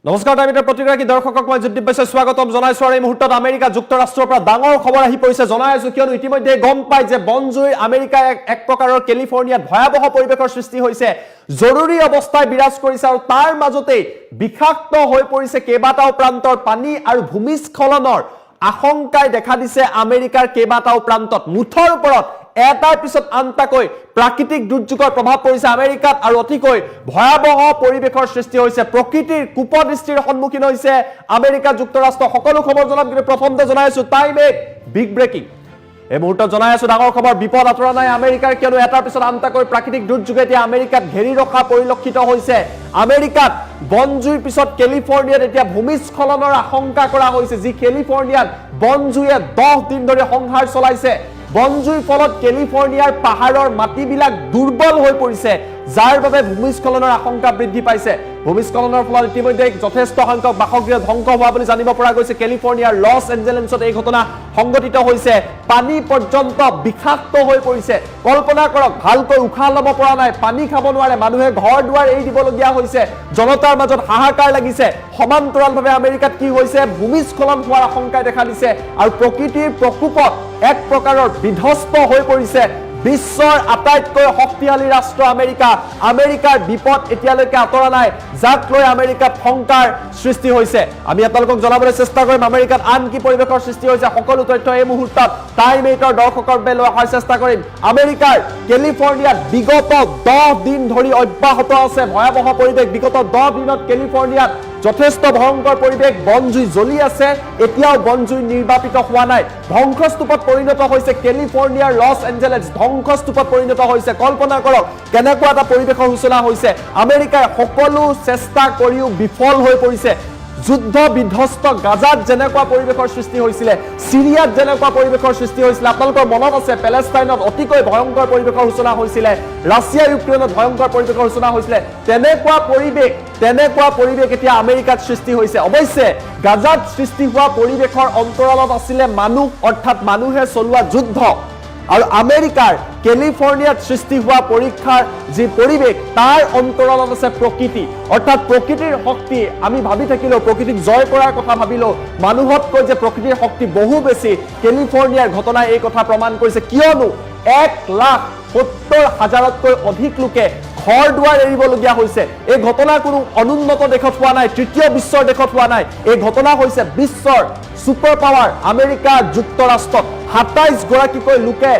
নমস্কাৰ টাইমিটাৰ প্ৰতিগৰাকী দৰ্শকক মই জ্যোতিপ বৈশ্যই স্বাগতম জনাইছো আৰু এই মুহূৰ্তত আমেৰিকা যুক্তৰাষ্ট্ৰৰ পৰা ডাঙৰ খবৰ আহি পৰিছে জনাইছো কিয়নো ইতিমধ্যে গম পাই যে বনজুই আমেৰিকা এক প্ৰকাৰৰ কেলিফৰ্ণিয়াত ভয়াবহ পৰিৱেশৰ সৃষ্টি হৈছে জৰুৰী অৱস্থায় বিৰাজ কৰিছে আৰু তাৰ মাজতে বিষাক্ত হৈ পৰিছে কেইবাটাও প্ৰান্তৰ পানী আৰু ভূমিস্খলনৰ আশংকাই দেখা দিছে আমেৰিকাৰ কেইবাটাও প্ৰান্তত মুঠৰ ওপৰত এটাৰ পিছত আনটাকৈ প্ৰাকৃতিক দুৰ্যোগৰ প্ৰভাৱ পৰিছে আমেৰিকাত আৰু অতিকৈ ভয়াবহ পৰিৱেশৰ সৃষ্টি হৈছে প্ৰকৃতিৰ কুপদৃষ্টিৰ সন্মুখীন হৈছে আমেৰিকা যুক্তৰাষ্ট্ৰ সকলো খবৰ জনাম কিন্তু প্ৰথমতে জনাইছো টাইম এ বিগ ব্ৰেকিং এই মুহূৰ্তত জনাই আছো ডাঙৰ খবৰ বিপদ আঁতৰা নাই আমেৰিকাৰ কিয়নো এটাৰ পিছত আনটাকৈ প্ৰাকৃতিক দুৰ্যোগে এতিয়া আমেৰিকাত ঘেৰি ৰখা পৰিলক্ষিত হৈছে আমেৰিকাত বনজুইৰ পিছত কেলিফৰ্ণিয়াত এতিয়া ভূমিস্খলনৰ আশংকা কৰা হৈছে যি কেলিফৰ্ণিয়াত বনজুয়ে 10 দিন ধৰি সংহাৰ চলাইছে বনজুইৰ ফলত কেলিফৰ্ণিয়াৰ পাহাৰৰ মাটিবিলাক দুৰ্বল হৈ পৰিছে যাৰ বাবে ভূমিস্খলনৰ আশংকা বৃদ্ধি পাইছে ভূমিস্খলনৰ ফলত ইতিমধ্যে যথেষ্ট সংখ্যক বাসগৃহ ধ্বংস হোৱা বুলি জানিব পৰা গৈছে কেলিফৰ্ণিয়াৰ লছ এঞ্জেলেছত এই ঘটনা সংঘটিত হৈছে পানী পৰ্যন্ত বিষাক্ত হৈ পৰিছে কল্পনা কৰক ভালকৈ উশাহ ল'ব পৰা নাই পানী খাব নোৱাৰে মানুহে ঘৰ দুৱাৰ এৰি দিবলগীয়া হৈছে জনতাৰ মাজত হাহাকাৰ লাগিছে সমান্তৰালভাৱে আমেৰিকাত কি হৈছে ভূমিস্খলন হোৱাৰ আশংকাই দেখা দিছে আৰু প্ৰকৃতিৰ প্ৰকোপত এক প্ৰকাৰৰ বিধ্বস্ত হৈ পৰিছে বিশ্বৰ আটাইতকৈ শক্তিশালী ৰাষ্ট্ৰ আমেৰিকাৰ বিপদ এতিয়ালৈকে আঁতৰা নাই যাক লৈ আমেৰিকাত শংকাৰ সৃষ্টি হৈছে আমি আপোনালোকক জনাবলৈ চেষ্টা কৰিম আমেৰিকাত আন কি পৰিৱেশৰ সৃষ্টি হৈছে সকলো তথ্য এই মুহূৰ্তত টাইম এইটৰ দৰ্শকৰ বাবে লৈ অহাৰ চেষ্টা কৰিম আমেৰিকাৰ কেলিফৰ্ণিয়াত বিগত 10 দিন ধৰি অব্যাহত আছে ভয়াবহ পৰিৱেশ বিগত 10 দিনত কেলিফৰ্ণিয়াত যথেষ্ট ভয়ংকৰ পৰিৱেশ বনজুই জ্বলি আছে এতিয়াও বনজুই নিৰ্বাপিত হোৱা নাই ধ্বংসস্তূপত পৰিণত হৈছে কেলিফৰ্ণিয়াৰ লছ এঞ্জেলেছ ধ্বংসস্তূপত পৰিণত হৈছে কল্পনা কৰক কেনেকুৱা এটা পৰিৱেশৰ সূচনা হৈছে আমেৰিকাৰ সকলো চেষ্টা কৰিও বিফল হৈ পৰিছে যুদ্ধ বিধ্বস্ত গাজাত যেনেকুৱা পৰিৱেশৰ সৃষ্টি হৈছিলে সিৰিয়াত যেনেকুৱা পৰিৱেশৰ সৃষ্টি হৈছিলে আপোনালোকৰ মনত আছে পেলেষ্টাইনত অতিকৈ ভয়ংকৰ পৰিৱেশৰ সূচনা হৈছিলে ৰাছিয়া ইউক্ৰেইনত ভয়ংকৰ পৰিৱেশৰ সূচনা হৈছিলে তেনেকুৱা পৰিৱেশ এতিয়া আমেৰিকাত সৃষ্টি হৈছে অৱশ্যে গাজাত সৃষ্টি হোৱা পৰিৱেশৰ অন্তৰালত আছিলে মানুহ অৰ্থাৎ মানুহে চলোৱা যুদ্ধ আৰু আমেৰিকাৰ কেলিফৰ্ণিয়াত সৃষ্টি হোৱা পৰীক্ষাৰ যি পৰিৱেশ তাৰ অন্তৰালত আছে প্ৰকৃতি অৰ্থাৎ প্ৰকৃতিৰ শক্তি আমি ভাবি থাকিলো প্ৰকৃতিক জয় কৰাৰ কথা ভাবিলো মানুহতকৈ যে প্ৰকৃতিৰ শক্তি বহু বেছি কেলিফৰ্ণিয়াৰ ঘটনাই এই কথা প্ৰমাণ কৰিছে কিয়নো 1,70,000তকৈ অধিক লোকে ঘৰ দুৱাৰ এৰিবলগীয়া হৈছে এই ঘটনা কোনো অনুন্নত দেশত হোৱা নাই তৃতীয় বিশ্বৰ দেশত হোৱা নাই এই ঘটনা হৈছে বিশ্বৰ সুপাৰ পাৱাৰ আমেৰিকা যুক্তৰাষ্ট্ৰত 27 গৰাকীকৈ লোকে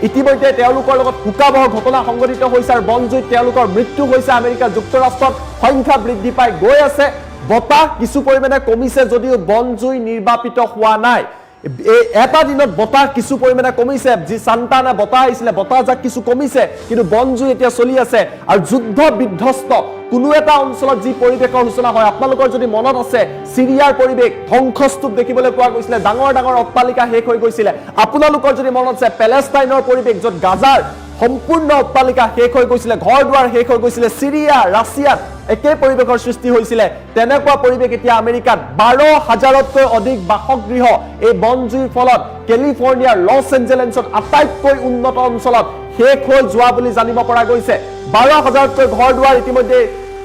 ইতিমধ্যে তেওঁলোকৰ লগত হুকাবহ ঘটনা সংঘটিত হৈছে আৰু বনজুইত তেওঁলোকৰ মৃত্যু হৈছে আমেৰিকা যুক্তৰাষ্ট্ৰত সংখ্যা বৃদ্ধি পাই গৈ আছে বতাহ কিছু পৰিমাণে কমিছে যদিও বনজুই নিৰ্বাপিত হোৱা নাই এটা দিনত বতাহ কিছু পৰিমাণে কমিছে যি সান্তানা বতাহ আহিছিলে বতাহ যাক কিছু কমিছে কিন্তু বনজুই এতিয়া চলি আছে আৰু যুদ্ধ বিধ্বস্ত কোনো এটা অঞ্চলত যি পৰিৱেশৰ সূচনা হয় আপোনালোকৰ যদি মনত আছে সিৰিয়াৰ পৰিৱেশ ধ্বংসস্তূপ দেখিবলৈ পোৱা গৈছিলে ডাঙৰ ডাঙৰ অট্টালিকা শেষ হৈ গৈছিলে আপোনালোকৰ যদি মনত আছে পেলেষ্টাইনৰ পৰিৱেশ য'ত গাজাৰ সম্পূৰ্ণ অট্টালিকা শেষ হৈ গৈছিলে ঘৰ দুৱাৰ শেষ হৈ গৈছিলে সিৰিয়া ৰাছিয়াত একে পৰিৱেশৰ সৃষ্টি হৈছিলে তেনেকুৱা পৰিৱেশ এতিয়া আমেৰিকাত 12,000তকৈ অধিক বাসগৃহ এই বনজুইৰ ফলত কেলিফৰ্ণিয়াৰ লছ এঞ্জেলেছত আটাইতকৈ উন্নত অঞ্চলত শেষ হৈ যোৱা বুলি জানিব পৰা গৈছে 12,000তকৈ ঘৰ দুৱাৰ ইতিমধ্যে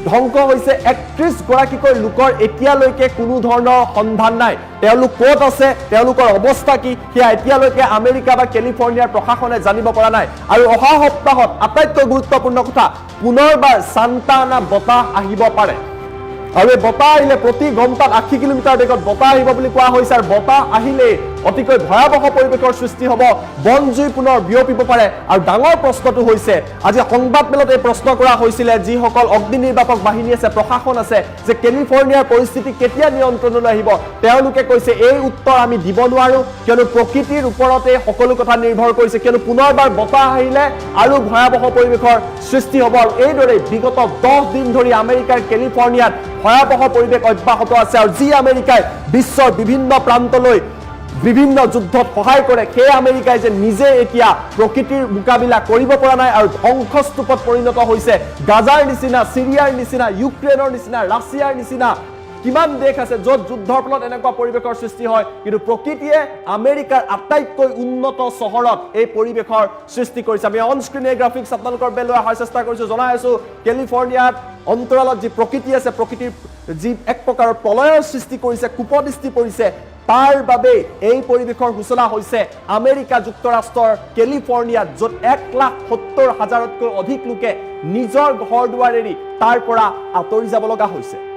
ধ্বংস হৈছে 31 গৰাকীকৈ লোকৰ এতিয়ালৈকে কোনো ধৰণৰ সন্ধান নাই তেওঁলোক ক'ত আছে তেওঁলোকৰ অৱস্থা কি সেয়া এতিয়ালৈকে আমেৰিকা বা কেলিফৰ্ণিয়াৰ প্ৰশাসনে জানিব পৰা নাই আৰু অহা সপ্তাহত আটাইতকৈ গুৰুত্বপূৰ্ণ কথা পুনৰবাৰ সান্তানা বতাহ আহিব পাৰে আৰু এই বতাহ আহিলে প্ৰতি ঘণ্টাত 80 কিলোমিটাৰ বেগত বতাহ আহিব বুলি কোৱা হৈছে আৰু বতাহ আহিলে অতিকৈ ভয়াবহ পৰিৱেশৰ সৃষ্টি হ'ব বনজুই পুনৰ বিয়পিব পাৰে আৰু ডাঙৰ প্ৰশ্নটো হৈছে আজি সংবাদমেলত এই প্ৰশ্ন কৰা হৈছিলে যিসকল অগ্নি নিৰ্বাপক বাহিনী আছে প্ৰশাসন আছে যে কেলিফৰ্ণিয়াৰ পৰিস্থিতি কেতিয়া নিয়ন্ত্ৰণলৈ আহিব তেওঁলোকে কৈছে এই উত্তৰ আমি দিব নোৱাৰো কিয়নো প্ৰকৃতিৰ ওপৰতে সকলো কথা নিৰ্ভৰ কৰিছে কিয়নো পুনৰবাৰ বতাহ আহিলে আৰু ভয়াবহ পৰিৱেশৰ সৃষ্টি হ'ব আৰু এইদৰে বিগত 10 দিন ধৰি আমেৰিকাৰ কেলিফৰ্ণিয়াত ভয়াবহ পৰিৱেশ অব্যাহত আছে আৰু যি আমেৰিকাই বিশ্বৰ বিভিন্ন প্ৰান্তলৈ বিভিন্ন যুদ্ধত সহায় কৰে সেই আমেৰিকাই যে নিজে এতিয়া প্ৰকৃতিৰ মোকাবিলা কৰিব পৰা নাই আৰু ধ্বংসস্তূপত পৰিণত হৈছে গাজাৰ নিচিনা সিৰিয়াৰ নিচিনা ইউক্ৰেইনৰ নিচিনা ৰাছিয়াৰ নিচিনা কিমান দেশ আছে য'ত যুদ্ধৰ ফলত এনেকুৱা পৰিৱেশৰ সৃষ্টি হয় কিন্তু প্ৰকৃতিয়ে আমেৰিকাৰ আটাইতকৈ উন্নত চহৰত এই পৰিৱেশৰ সৃষ্টি কৰিছে আমি অন স্ক্ৰীন এই গ্ৰাফিক্স আপোনালোকৰ বেলৈ অহাৰ চেষ্টা কৰিছো জনাই আছো কেলিফৰ্ণিয়াত অন্তৰালত যি প্ৰকৃতি আছে প্ৰকৃতিৰ যি এক প্ৰকাৰৰ প্ৰলয়ৰ সৃষ্টি কৰিছে কুপদৃষ্টি পৰিছে তাৰ বাবে এই পৰিৱেশৰ সূচনা হৈছে আমেৰিকা যুক্তৰাষ্ট্ৰৰ কেলিফৰ্ণিয়াত য'ত 1,70,000তকৈ অধিক লোকে নিজৰ ঘৰ দুৱাৰ এৰি তাৰ পৰা আঁতৰি যাব লগা হৈছে